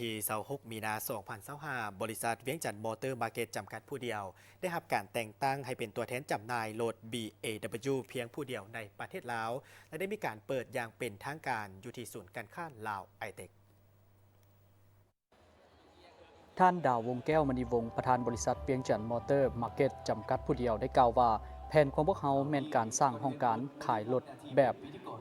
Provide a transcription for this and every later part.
ที่26 มีนาคม 2025 บริษัทเวียงจันทร์มอเตอร์มาร์เก็ตจำกัดผู้เดียวได้รับการแต่งตั้งให้เป็นตัวแทนจำหน่ายรถ BAW เพียงผู้เดียวในประเทศลาวและได้มีการเปิดอย่างเป็นทางการอยู่ที่ศูนย์การค้าลาวไอเทคท่านดาววงแก้วมณีวงศ์ประธานบริษัทเวียงจันทร์มอเตอร์มาร์เก็ตจำกัดผู้เดียวได้กล่าวว่าแผนของพวกเขาแม่นการสร้างห้องการขายรถแบบ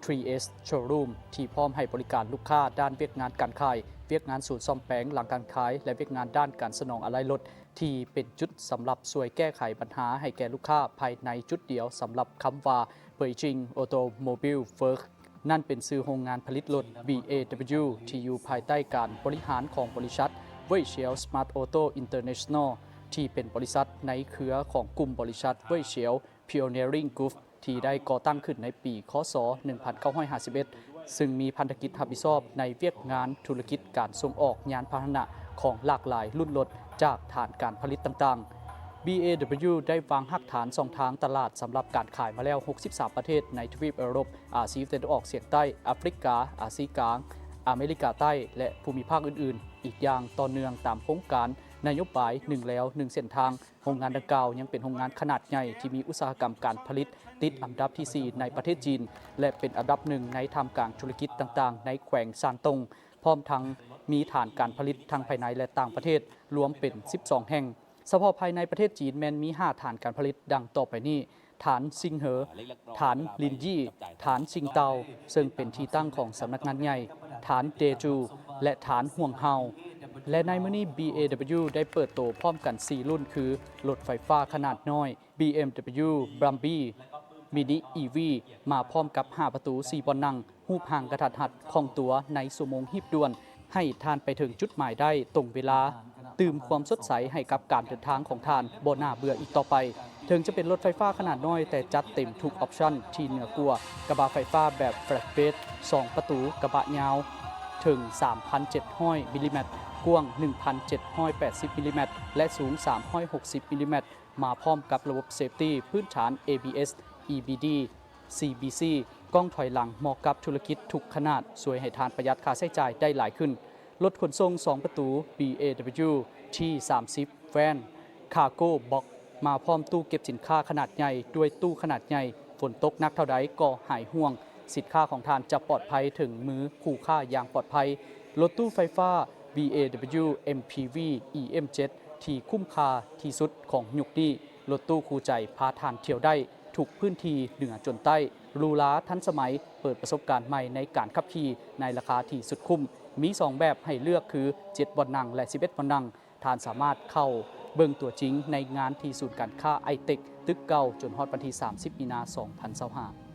3S Showroom ที่พร้อมให้บริการลูกค้าด้านเวียกงานการขายเวียกงานศูนย์ซ่อมแปลงหลังการขายและเวียกงานด้านการสนองอะไหล่รถที่เป็นจุดสำหรับช่วยแก้ไขปัญหาให้แก่ลูกค้าภายในจุดเดียวสำหรับคำว่า Beijing Automobile First นั่นเป็นชื่อโรงงานผลิตรถ BAW ที่อยู่ภายใต้การบริหารของบริษัทเว่ยเชียวสมาร์ทออโต้อินเตอร์เนชั่นแนลที่เป็นบริษัทในเครือของกลุ่มบริษัทเว่ยเชียว Pioneering Group ที่ได้ก่อตั้งขึ้นในปีค.ศ. 1951 ซึ่งมีพันธกิจรับผิดชอบในเวียกงานธุรกิจการส่งออกยานพาหนะของหลากหลายรุ่นรถจากฐานการผลิตต่างๆ BAW ได้วางรากฐาน2ทางตลาดสำหรับการขายมาแล้ว 63 ประเทศในทวีปยุโรปอาเซียตะวันออกเฉียงใต้แอฟริกาอาเซียกลางอเมริกาใต้และภูมิภาคอื่นๆอีกอย่างต่อเนื่องตามโครงการนโยบาย1แล้ว1เส้นทางโรงงานดังกล่าวยังเป็นโรงงานขนาดใหญ่ที่มีอุตสาหกรรมการผลิตติดอันดับที่ 4 ในประเทศจีนและเป็นอันดับหนึ่งในทำการธุรกิจต่างๆในแขวงซานตงพร้อมทั้งมีฐานการผลิตทั้งภายในและต่างประเทศรวมเป็น 12 แห่งเฉพาะภายในประเทศจีนแม้นมี 5 ฐานการผลิตดังต่อไปนี้ฐานซิงเหอฐานลินยี่ฐานซิงเตาซึ่งเป็นที่ตั้งของสำนักงานใหญ่ฐานเดจูและฐานห่วงเฮาและในมื้อนี้ BAW ได้เปิดตัวพร้อมกัน 4 รุ่นคือรถไฟฟ้าขนาดน้อย BMW Brumby Mini EV มาพร้อมกับ 5 ประตู 4 บอลนั่งรูปห่างกระทัดรัดคล่องตัวในชั่วโมงฮีบด่วนให้ทานไปถึงจุดหมายได้ตรงเวลาตื่มความสดใสให้กับการเดินทางของทานบ่น่าเบื่ออีกต่อไปถึงจะเป็นรถไฟฟ้าขนาดน้อยแต่จัดเต็มทุกออปชั่นที่เหนือกว่ากระบะไฟฟ้าแบบแฟลตเบด2 ประตูกระบะยาวถึง 3,700 มิลลิเมตรกว้าง 1,780 มิลลิเมตรและสูง 360 มิลลิเมตรมาพร้อมกับระบบเซฟตี้พื้นฐาน ABS EBD CBC กล้องถอยหลังเหมาะกับธุรกิจทุกขนาดช่วยให้ทานประหยัดค่าใช้จ่ายได้หลายขึ้นรถขนส่ง 2 ประตู BAW T30 Van Cargo Box มาพร้อมตู้เก็บสินค้าขนาดใหญ่ด้วยตู้ขนาดใหญ่ฝนตกนักเท่าใดก็หายห่วงสินค้าของทานจะปลอดภัยถึงมือคู่ค่าอย่างปลอดภัยรถตู้ไฟฟ้า BAW MPV EM7 ที่คุ้มค่าที่สุดของยุคนี้รถตู้คู่ใจพาทานเที่ยวได้ทุกพื้นที่เหนือจนใต้หรูหราทันสมัยเปิดประสบการณ์ใหม่ในการขับขี่ในราคาที่สุดคุ้มมี 2 แบบให้เลือกคือ7 บอลนั่งและ 11 บอลนั่งทานสามารถเข้าเบิ่งตัวจริงในงานที่ศูนย์การค้าไอเทคตึกเก่าจนฮอดวันที่ 30 มีนาคม 2025